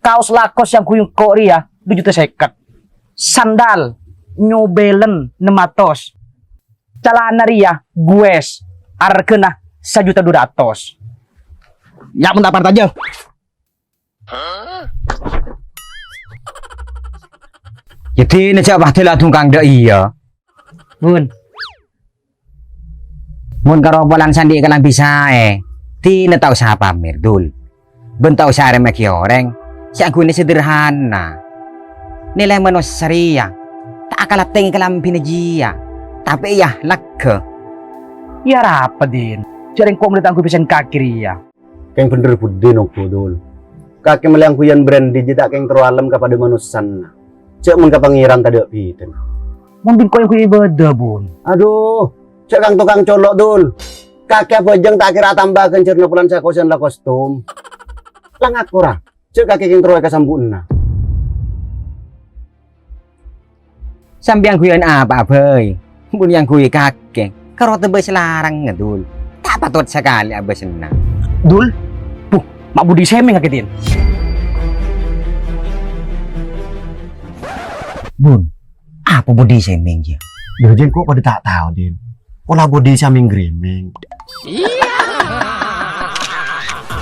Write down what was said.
kaos lakos yang kuyung Korea 2,50 juta. Sandal New Balance 600. Celana ria gues hargana 1,200 juta. Ya mendapat aja. Jadi ini siapa telah tungkang dah iya. Bun, Mun karo bolan sandi kalang bisa Tina tahu siapa Mirdul. Bentau sare mek yoreng. Si aku ini sederhana. Nilai manusia tak kalah tinggi kalam pinajia. Tapi ya lega. ya apa din? Jarang komunitas aku bisa kaki ya. Keng bener budi nongko dul. Kaki meliang kuyan brandi tidak keng terualam kepada manusia. Cek mun kapangiran tadi piten. Mungkin kau yang kuyi beda bun. Aduh, cek kang tukang colok dul. Kaki bojeng tak kira tambah kencer pulan saya kosen lah kostum. Lang aku ra. Cek kaki keng teruai kesambunna. Sambiang kuyan apa boy? Bun yang kuy kakek. Karo tebes larang ngedul. Tak patut sekali abah senang. Dul, mak budi semeng kakitin. Bun, apa body shaming ya? Duh, jen kok pada tak tahu din. Pola body saming griming.